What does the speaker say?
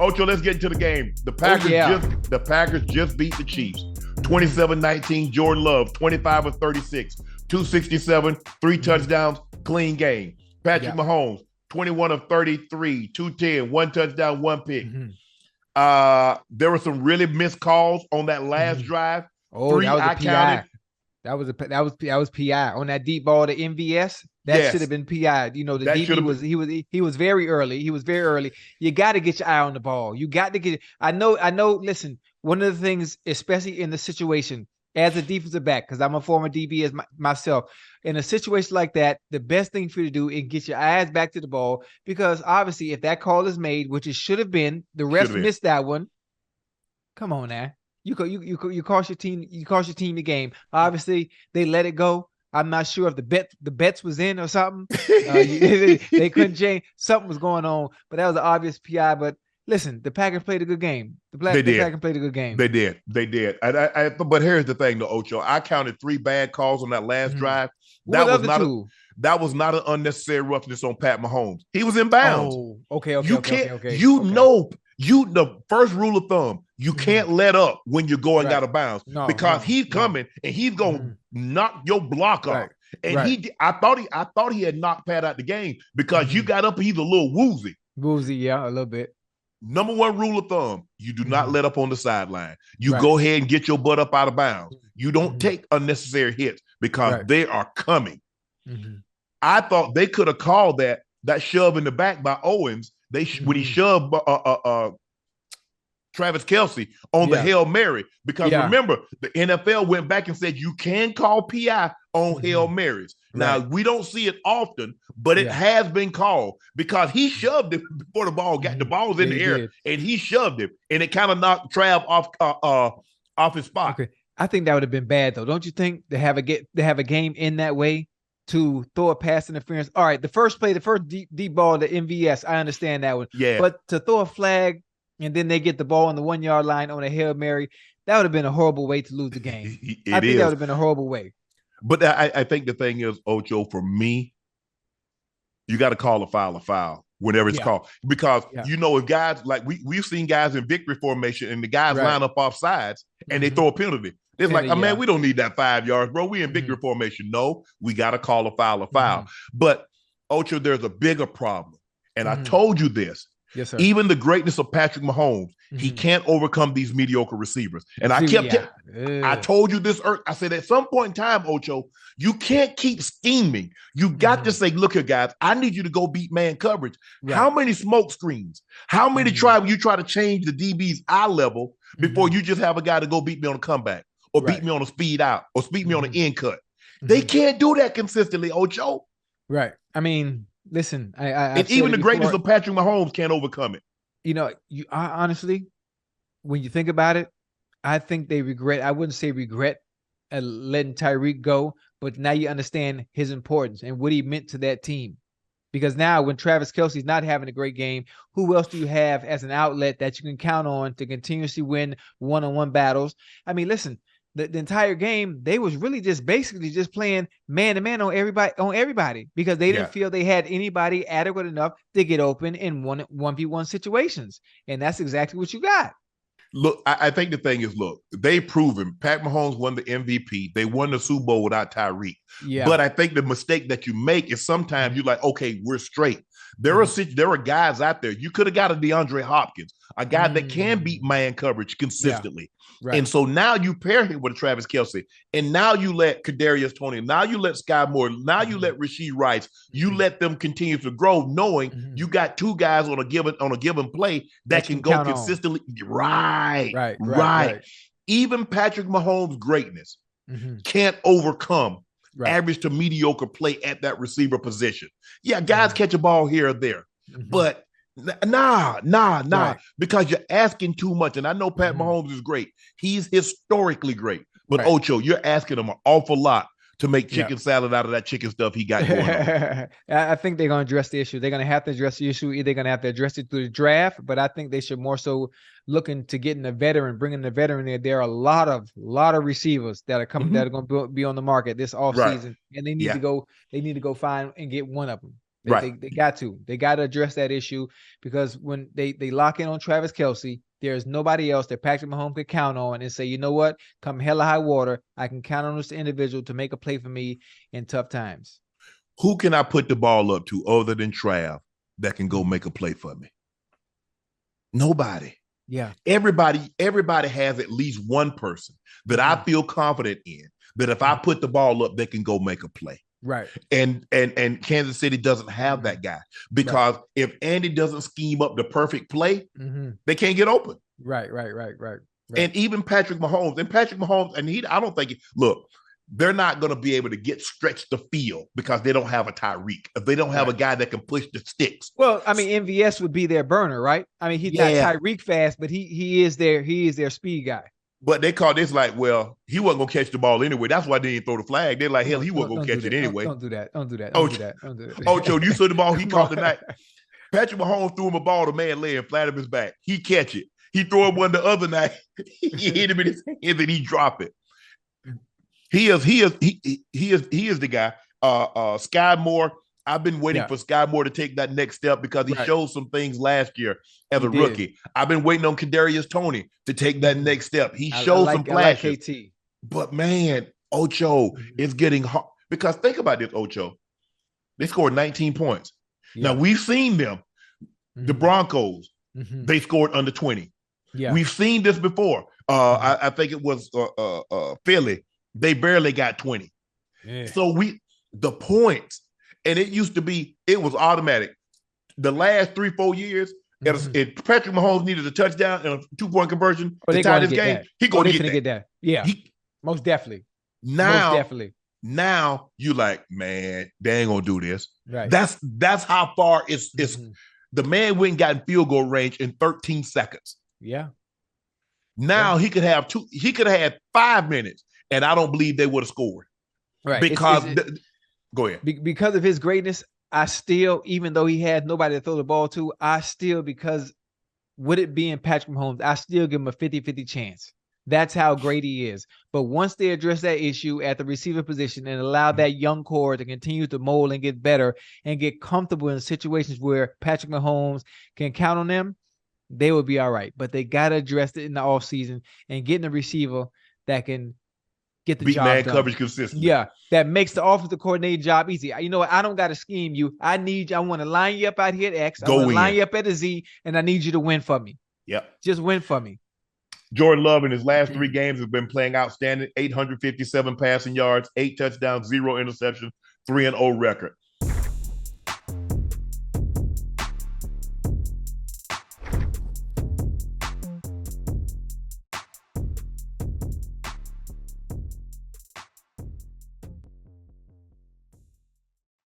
Ocho, let's get into the game. The Packers just beat the Chiefs. 27-19, Jordan Love, 25 of 36, 267, 3 touchdowns, clean game. Patrick Mahomes, 21 of 33, 210, 1 touchdown, 1 pick. There were some really missed calls on that last drive. Oh, 3 that was a PI. That was PI on that deep ball to MVS. That should have been PI. You know, the DB was very early. He was very early. You got to get your eye on the ball. You got to get. I know. Listen, one of the things, especially in the situation as a defensive back, because I'm a former DB as myself, in a situation like that, the best thing for you to do is get your eyes back to the ball, because obviously, if that call is made, which it should have been, the refs missed that one. Come on now. You cost your team the game. Obviously, they let it go. I'm not sure if the bets was in or something. They couldn't change. Something was going on, but that was an obvious PI. But listen, the Packers played a good game. The Packers played a good game. They did. But here's the thing, though, Ocho. I counted 3 bad calls on that last drive. That was not an unnecessary roughness on Pat Mahomes. He was in bounds. Oh, okay. The first rule of thumb, you can't let up when you're going out of bounds, because he's coming and he's going to knock your block off. And I thought he had knocked Pat out the game, because you got up, he's a little woozy. Woozy, yeah, a little bit. Number 1 rule of thumb, you do not let up on the sideline. You go ahead and get your butt up out of bounds. You don't take unnecessary hits, because they are coming. I thought they could have called that shove in the back by Owens. When he shoved Travis Kelce on the Hail Mary, because remember, the NFL went back and said you can call PI on Hail Marys. Now, we don't see it often, but it has been called, because he shoved it before the ball got the balls in the air, and he shoved it, and it kind of knocked Trav off his spot. Okay. I think that would have been bad, though. Don't you think, to have a game in that way, to throw a pass interference? All right, the first deep ball to MVS, I understand that one. Yeah. But to throw a flag and then they get the ball on the 1 yard line on a Hail Mary, that would have been a horrible way to lose the game. I think that would have been a horrible way. But I think the thing is, Ocho, for me, you got to call a foul whenever it's called, because if guys, like we've seen guys in victory formation and the guys line up off sides and they throw a penalty. It's like, man, we don't need that 5 yards, bro. We in victory formation. No, we got to call a foul. But, Ocho, there's a bigger problem. And I told you this. Yes, sir. Even the greatness of Patrick Mahomes, he can't overcome these mediocre receivers. And I told you this. I said, at some point in time, Ocho, you can't keep scheming. You got to say, look here, guys, I need you to go beat man coverage. How many smoke screens? How many you try to change the DB's eye level before you just have a guy to go beat me on a comeback, or beat me on a speed out, or beat me on an end cut? They can't do that consistently, Ocho. Right. I mean, listen, and even the greatness of Patrick Mahomes can't overcome it. You know, I honestly, when you think about it, I think they regret. I wouldn't say regret letting Tyreek go, but now you understand his importance and what he meant to that team. Because now, when Travis Kelce's not having a great game, who else do you have as an outlet that you can count on to continuously win one-on-one battles? I mean, listen. The entire game, they was really basically playing man-to-man on everybody because they didn't feel they had anybody adequate enough to get open in 1v1 situations. And that's exactly what you got. Look, I think the thing is, they've proven Pat Mahomes won the MVP. They won the Super Bowl without Tyreek. Yeah. But I think the mistake that you make is sometimes you're like, okay, we're straight. There are guys out there. You could have got a DeAndre Hopkins, a guy that can beat man coverage consistently. Yeah. Right. And so now you pair him with Travis Kelce, and now you let Kadarius Toney, now you let Sky Moore, now you let Rashee Rice, you let them continue to grow, knowing you got 2 guys on a given play that can go consistently. Right. Even Patrick Mahomes' greatness can't overcome average to mediocre play at that receiver position. Yeah, guys catch a ball here or there, but Nah, because you're asking too much. And I know Pat Mahomes is great. He's historically great. But Ocho, you're asking him an awful lot to make chicken salad out of that chicken stuff he got going on. I think they're going to address the issue. They're going to have to address the issue. Either they're going to have to address it through the draft, but I think they should more so look into getting a veteran, bringing the veteran there. There are a lot of receivers that are coming that are going to be on the market this offseason, and they need to go find and get one of them. They got to address that issue, because when they lock in on Travis Kelce, there's nobody else that Patrick Mahomes could count on and say, you know what, come hell or high water, I can count on this individual to make a play for me in tough times. Who can I put the ball up to other than Trav that can go make a play for me? Nobody. Yeah. Everybody has at least one person that I feel confident in, that if I put the ball up, they can go make a play. Right. And Kansas City doesn't have that guy, because if Andy doesn't scheme up the perfect play, they can't get open. Right. And even Patrick Mahomes, I don't think, look, they're not going to be able to get stretched the field because they don't have a Tyreek. If they don't have a guy that can push the sticks. Well, I mean, MVS would be their burner, right? I mean, he's not Tyreek fast, but he is their speed guy. But they call this like, well, he wasn't gonna catch the ball anyway. That's why they didn't throw the flag. They're like, hell, he wasn't gonna catch it anyway. Don't do that. Ocho, you saw the ball he caught tonight. Patrick Mahomes threw him a ball, the man laying flat on his back. He catch it. He threw him one the other night. He hit him in his hands and he dropped it. He is the guy. Sky Moore. I've been waiting for Sky Moore to take that next step, because he showed some things last year as a rookie. I've been waiting on Kadarius Toney to take that next step. He showed some flashes. I like KT. But man, Ocho is getting hard, because think about this, Ocho. They scored 19 points. Now we've seen them, the Broncos. They scored under 20. Yeah, we've seen this before. I think it was Philly. They barely got 20. Yeah. So the points. And it used to be, it was automatic. The last 3-4 years, if Patrick Mahomes needed a touchdown and a 2-point conversion to tie this game, he's going to get that. Yeah, most definitely. Now you like, man, they ain't going to do this. Right. That's how far it's the man went and got in field goal range in 13 seconds. Yeah. Now he could have had 5 minutes, and I don't believe they would have scored. Right. Because go ahead. Because of his greatness, I still, even though he had nobody to throw the ball to, I still, because with it being Patrick Mahomes, I still give him a 50-50 chance. That's how great he is. But once they address that issue at the receiver position and allow that young core to continue to mold and get better and get comfortable in situations where Patrick Mahomes can count on them, they will be all right. But they got to address it in the offseason and getting a receiver that can get the job done. Coverage consistently. Yeah, that makes the offensive coordinator job easy. You know what? I don't got to scheme you. I want to line you up out here at X. I want to line you up at a Z, and I need you to win for me. Yep. Just win for me. Jordan Love in his last 3 games has been playing outstanding. 857 passing yards, 8 touchdowns, 0 interceptions, 3-0 record.